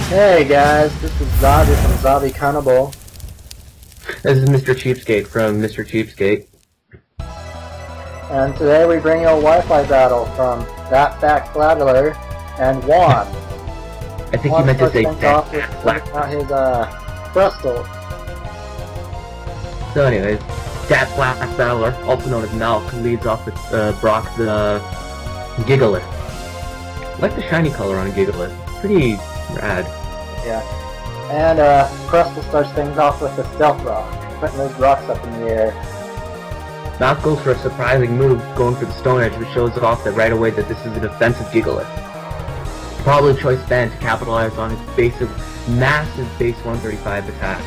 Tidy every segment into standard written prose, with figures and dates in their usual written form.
Hey guys, this is Xavi from Xavi Cannibal. This is Mr. Cheapskate from Mr. Cheapskate. And today we bring you a Wi-Fi battle from DatBlackBattler and Juan. I think you meant to say not his crystal. So anyways, DatBlackBattler, also known as Malk, leads off with Brock the Gigalith. I like the shiny color on Gigalith. Pretty rad. Yeah. And Crystal starts things off with the Stealth Rock, putting those rocks up in the air. Malk goes for a surprising move, going for the Stone Edge, which shows off that right away that this is a defensive Gigalith. Probably choice band to capitalize on his massive base 135 attack.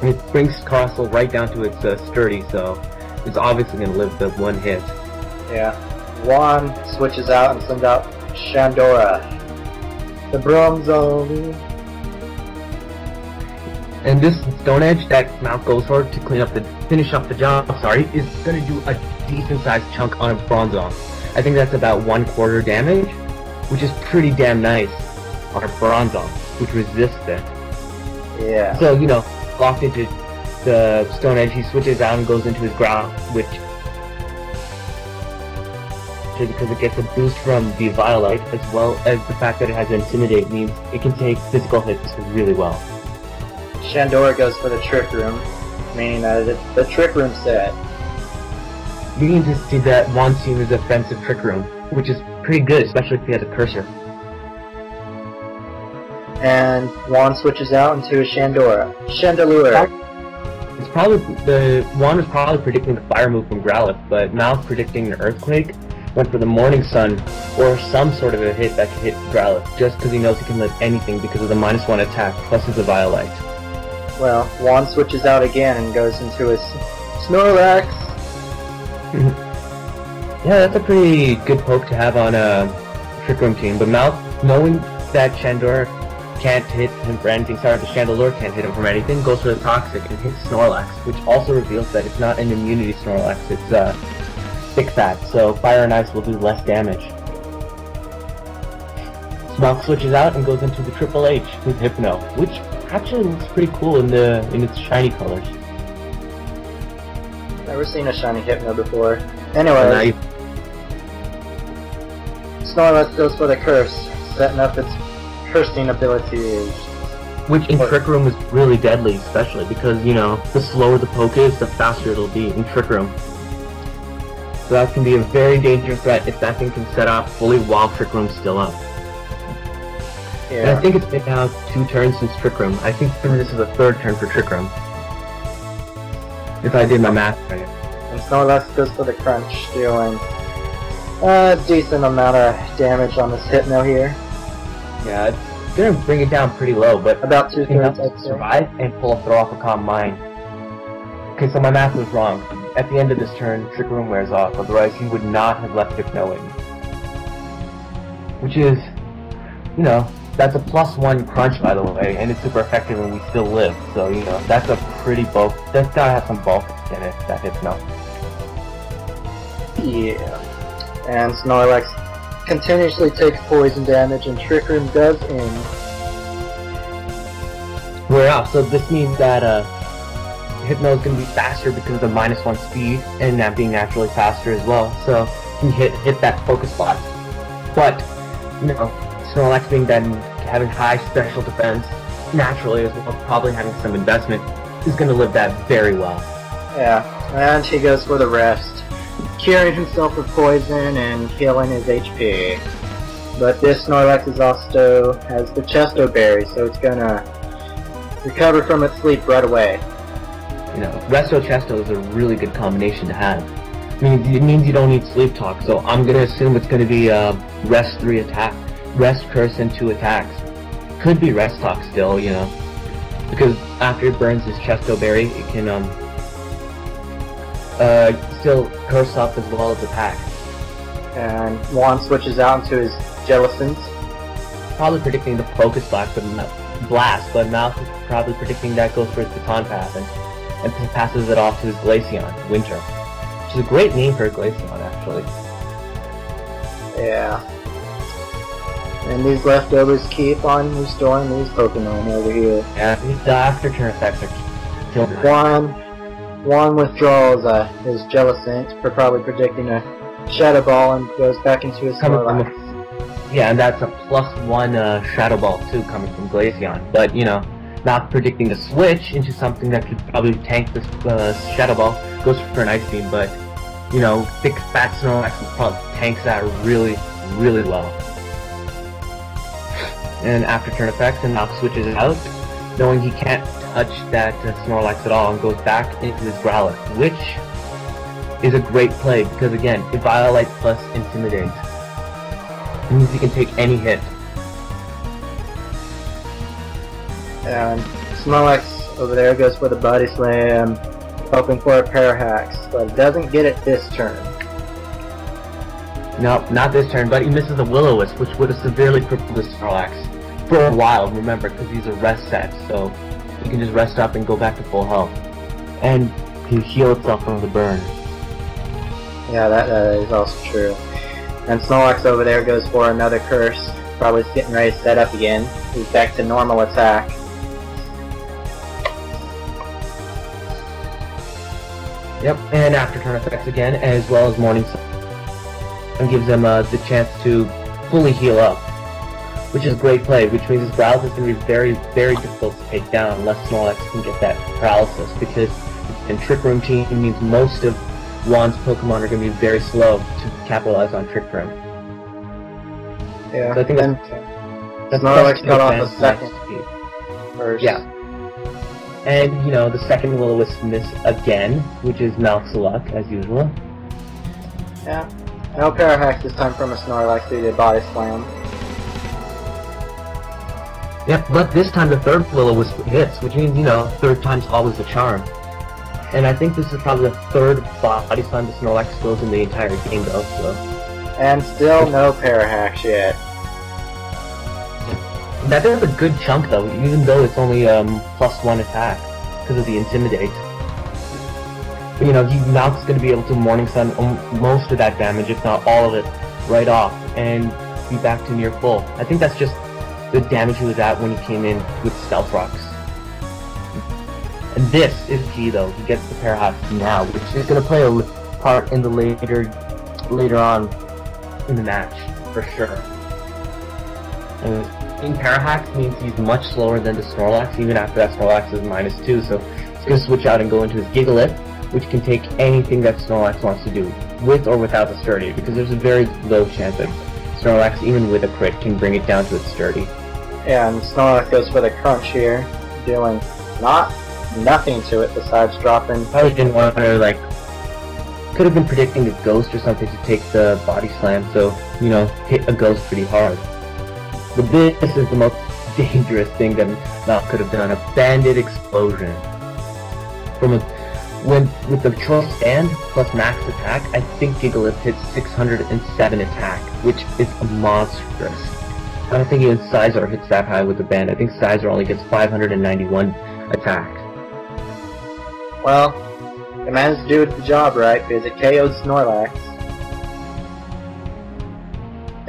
And it brings Crystal right down to its sturdy, so it's obviously going to live the one hit. Yeah. Juan switches out and sends out Shandora. The Bronzo. And this Stone Edge that Malk goes for to finish up the job, is going to do a decent sized chunk on a Bronzong. I think that's about 1/4 damage, which is pretty damn nice on a Bronzong, which resists it. Yeah. So, locked into the Stone Edge, he switches out and goes into his ground, which, because it gets a boost from the Violite, as well as the fact that it has Intimidate, means it can take physical hits really well. Shandora goes for the Trick Room, meaning that it's the Trick Room set. You can just see that Juan's team is offensive Trick Room, which is pretty good, especially if he has a cursor. And Juan switches out into a Shandora. Chandelure. It's probably Juan was probably predicting the fire move from Growlithe, but Malk predicting an Earthquake went for the Morning Sun or some sort of a hit that could hit Growlithe, just because he knows he can live anything because of the -1 attack plus his Violite. Well, Juan switches out again and goes into his Snorlax. Yeah, that's a pretty good poke to have on a Trick Room team, but Malk, knowing that Shandora can't hit him for anything, the Chandelure can't hit him from anything, goes for the Toxic and hits Snorlax, which also reveals that it's not an immunity Snorlax, it's thick fat, so Fire and Ice will do less damage. Malk switches out and goes into the Triple H with Hypno, which actually looks pretty cool in its shiny colors. Never seen a shiny Hypno before. Anyway, Snorlax goes for the Curse, setting up its cursing abilities. Which in Trick Room is really deadly, especially because, the slower the poke is, the faster it'll be in Trick Room. So that can be a very dangerous threat if that thing can set up fully while Trick Room's still up. Yeah. And I think it's been now 2 turns since Trick Room. I think this is the 3rd turn for Trick Room. If I did my math right. And Snorlax goes for the Crunch, dealing a decent amount of damage on this Hypno here. Yeah, it's gonna bring it down pretty low, but about 2/3 I'd survive and pull a throw off a Calm Mind. Okay, so my math was wrong. At the end of this turn, Trick Room wears off, otherwise he would not have left Hypno in. Which is, that's a +1 crunch, by the way, and it's super effective and we still live, so, that's a pretty bulk. That's gotta have some bulk in it, that Hypno. Yeah. And Snorlax continuously takes poison damage and Trick Room does end. We're off, so this means that, Hypno is going to be faster because of the -1 speed, and that being naturally faster as well, so he can hit that focus spot. But, Snorlax being then having high special defense, naturally as well, probably having some investment, is going to live that very well. Yeah, and he goes for the rest, curing himself with poison and healing his HP. But this Snorlax is also has the Chesto Berry, so it's gonna recover from its sleep right away. Resto Chesto is a really good combination to have. It means you don't need Sleep Talk, so I'm going to assume it's going to be Rest 3 attack, Rest Curse and 2 attacks. Could be Rest Talk still, because after it burns his Chesto Berry, it can still Curse up as well as attack. And Juan switches out into his Jellicent. Probably predicting the Focus Blast, but Malk is probably predicting that goes for his Baton Pass and passes it off to his Glaceon, Winter. Which is a great name for a Glaceon, actually. Yeah. And these leftovers keep on restoring these Pokemon over here. Yeah, the after turn effects are killed. Juan withdraws his Jellicent for probably predicting a Shadow Ball and goes back into his Snorlax. Yeah, and that's a +1 Shadow Ball too coming from Glaceon. But, you know, not predicting to switch into something that could probably tank this Shadow Ball, goes for an Ice Beam, but, you know, thick fat Snorlax probably tanks that really, really well. And after turn effects, and Nox switches out, knowing he can't touch that Snorlax at all, and goes back into his Growlithe, which is a great play, because again, Eviolite plus Intimidate means he can take any hit. And Snorlax over there goes for the Body Slam, hoping for a Parahax, but doesn't get it this turn. Nope, not this turn, but he misses a Will-O-Wisp, which would have severely crippled the Snorlax for a while, remember, because he's a rest set, so he can just rest up and go back to full health. And he heal itself from the burn. Yeah, that is also true. And Snorlax over there goes for another Curse, probably getting ready to set up again. He's back to normal attack. Yep, and after turn effects again, as well as Morning Sun, and gives him the chance to fully heal up, which is a great play, which means his Growlithe is going to be very, very difficult to take down unless Snorlax can get that paralysis, because in Trick Room team means most of Juan's Pokemon are going to be very slow to capitalize on Trick Room. Yeah, so I think that's Snorlax got off a second first. Yeah. And, you know, the second Will-O-Wisp miss again, which is Malxaluck, as usual. Yeah. No Parahax this time from a Snorlax due to Body Slam. Yep, but this time the third Will-O-Wisp hits, which means, you know, third time's always the charm. And I think this is probably the third Body Slam the Snorlax goes in the entire game, though, so... And still no Parahax yet. That is a good chunk, though, even though it's only +1 attack, because of the Intimidate. But, you know, Malk's going to be able to Morning Sun most of that damage, if not all of it, right off, and be back to near full. I think that's just the damage he was at when he came in with Stealth Rocks. And this is key, though. He gets the Parahax now, which is going to play a part in the later on in the match, for sure. And being Parahax means he's much slower than the Snorlax, even after that Snorlax is -2, so he's going to switch out and go into his Gigalith, which can take anything that Snorlax wants to do, with or without the Sturdy, because there's a very low chance that Snorlax, even with a crit, can bring it down to its Sturdy. Yeah, and Snorlax goes for the Crunch here, doing nothing to it besides dropping... I didn't want to, like... Could have been predicting the Ghost or something to take the Body Slam, so, you know, hit a Ghost pretty hard. But this is the most dangerous thing that Mal could have done, a Bandit Explosion. With the choice stand plus max attack, I think Gigalith hits 607 attack, which is monstrous. I don't think even Scizor hits that high with the band. I think Scizor only gets 591 attack. Well, the man's doing the job right, because it KO'd Snorlax.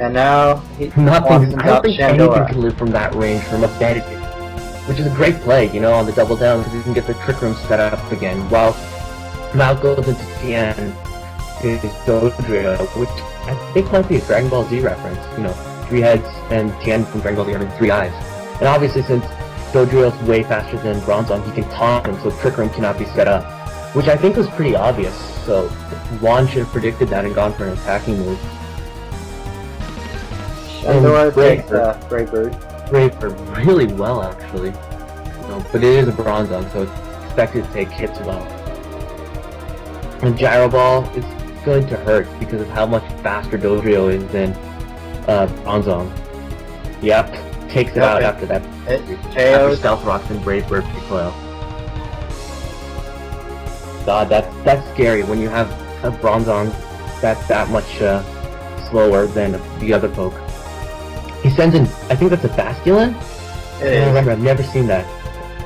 And now I don't think anything can live from that range from a Bandit, which is a great play, you know, on the double down, because you can get the Trick Room set up again, while Mal goes into Tien, his Dodrio, which I think might be a Dragon Ball Z reference, you know, 3 heads, and Tien from Dragon Ball Z having 3 eyes. And obviously, since Dodrio's way faster than Bronzong, he can taunt him, so Trick Room cannot be set up, which I think was pretty obvious, so Juan should have predicted that and gone for an attacking move. Shandor takes Brave Bird. Brave Bird really well, actually. You know, but it is a Bronzong, so it's expected to take hits well. And Gyro Ball is going to hurt because of how much faster Dodrio is than Bronzong. Yep, takes it out after that. After Stealth Rocks and Brave Bird recoil. God, that's scary when you have a Bronzong that's that much slower than the other poke. He sends in, I think that's a Basculin? Remember, I've never seen that.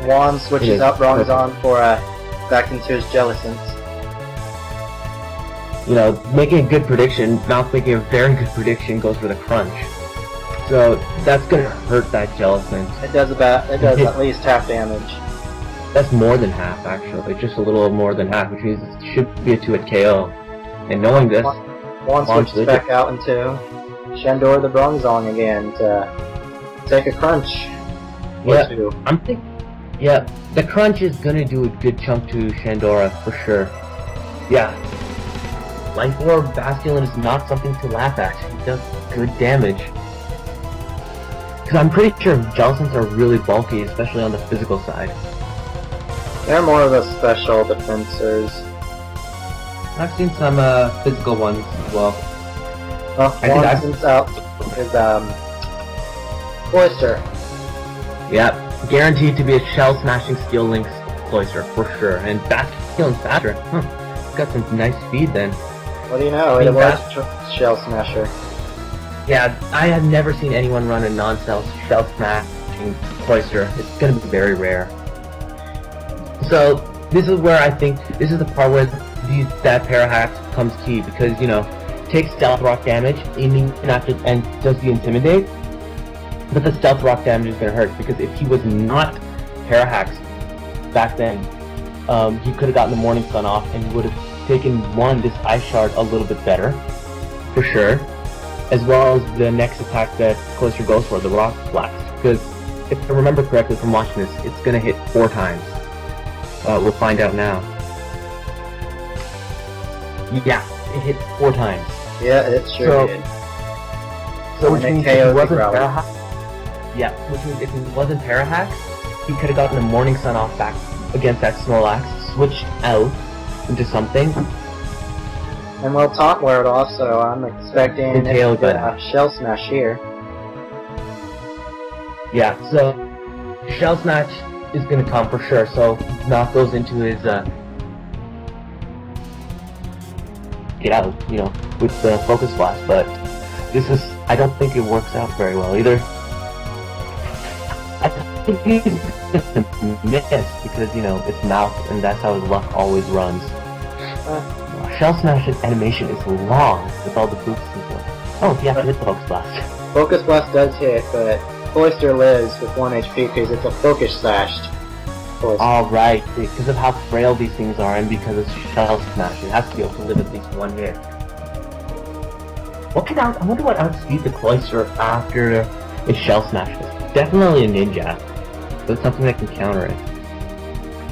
Juan switches out Bronzong for back into his Jellicent. You know, making a good prediction, not making a very good prediction, goes for the Crunch. So that's gonna hurt that Jellicent. It does at least half damage. That's more than half, actually. Just a little more than half, which means it should be a 2-hit KO. And knowing this, Juan switches back out into Shandor the Bronzong again to take a crunch. Yeah, I'm thinking. Yeah, the crunch is gonna do a good chunk to Shandora for sure. Yeah, Life Orb Basculin is not something to laugh at. He does good damage. Because I'm pretty sure Jellicents are really bulky, especially on the physical side. They're more of a special defensors. I've seen some physical ones as well. Well, one since out is Cloyster. Yeah, guaranteed to be a shell-smashing Steel Link's Cloyster for sure. And Basculin's faster. Got some nice speed then. What do you know? It was Shell Smasher. Yeah, I have never seen anyone run a non-shell smashing Cloyster. It's gonna be very rare. So this is where I think this is the part where that Parahacks comes key, because you know, takes Stealth Rock damage, aiming and does the Intimidate, but the Stealth Rock damage is gonna hurt, because if he was not Parahacks back then, he could have gotten the Morning Sun off and he would have taken this Ice Shard a little bit better, for sure, as well as the next attack that Cloyster goes for, the Rock Blast, because if I remember correctly from watching this, it's gonna hit 4 times. We'll find out now. Yeah, it hit 4 times. Yeah, it sure did. So which means if he wasn't Parahacks, which means if he wasn't Parahacks, he could have gotten the Morning Sun off back against that Snorlax, switched out into something. And we'll Taunt Word also. I'm expecting a Shell Smash here. Yeah, so Shell Smash is gonna come for sure, so Knock goes into his get out, you know, with the Focus Blast, but this is, I don't think it works out very well either. I think he's gonna miss because, you know, it's Mouth and that's how his luck always runs. Shell Smash's animation is long with all the boosts and stuff. Oh, he has to hit the Focus Blast. Focus Blast does hit, but Cloyster lives with 1 HP because it's a Focus Slashed. Alright, because of how frail these things are and because it's Shell Smash, it has to be able to live at least 1 hit. I wonder what outspeed the Cloyster after it Shell Smashes. Definitely a Ninja, but it's something that can counter it.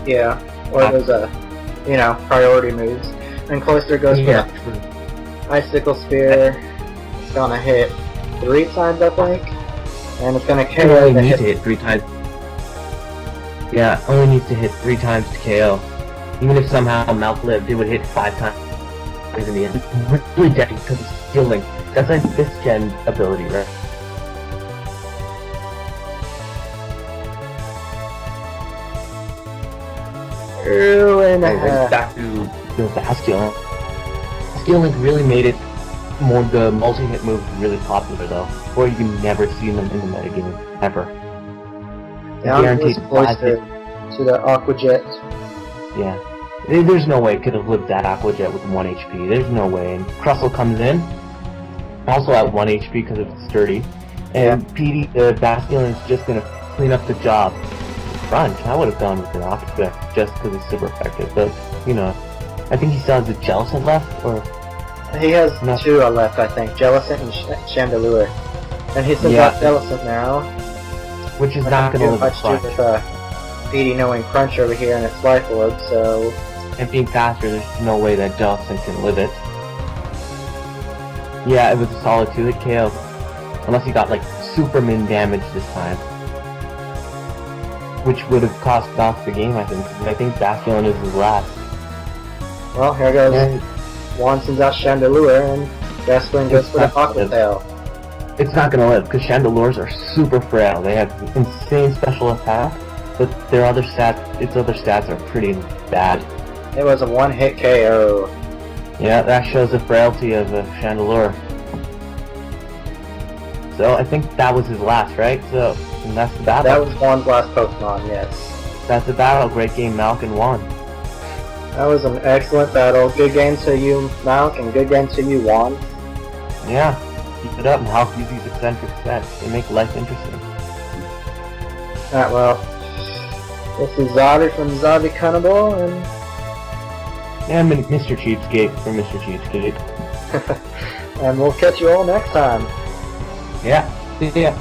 Yeah, or those you know, priority moves. And Cloyster goes for Icicle Spear. It's gonna hit 3 times, I think, and it's gonna KO. It only needs to hit 3 times. Yeah, only needs to hit 3 times to KO. Even if somehow Mouth lived, it would hit 5 times in the end. It's really dead because it's Steel Link. That's like 5th gen ability, right? Back to the Basculin. Steel Link really made it more the multi-hit move really popular though, or you can never see them in the metagame ever. Yeah, guaranteed to the Aqua Jet. Yeah, there's no way it could have lived that Aqua Jet with 1 HP. There's no way. And Crustle comes in, also at 1 HP because it's sturdy, and PD the Basculin is just gonna clean up the job. Crunch, I would have gone with an Aqua Jet just because it's super effective, but you know, I think he still has a Jellicent left, or he has 2 left, I think, Jellicent and Chandelure, and he's still got Jellicent now. Which is not going to live much with PD knowing Crunch over here and its Life Orb, so... And being faster, there's no way that Jellicent can live it. Yeah, it was a solid 2-hit KO. Unless he got, like, Superman damage this time. Which would have cost Doc the game, I think. I think Basculin is his last. Well, here goes Juan sends out Chandelure, and Basculin goes for the Aqua Tail. It's not gonna live, because Chandelures are super frail. They have insane special attack, but their other stats are pretty bad. It was a 1-hit KO. Yeah, that shows the frailty of a Chandelure. So I think that was his last, right? So, and that's the battle. That was Juan's last Pokemon, yes. That's the battle. Great game, Malk and Juan. That was an excellent battle. Good game to you, Malk, and good game to you, Juan. Yeah. Keep it up and help use these eccentric sets. They make life interesting. Alright, well, this is Xavi from Xavi Cannibal, And Mr. Cheapskate from Mr. Cheapskate. and we'll catch you all next time. Yeah, see ya.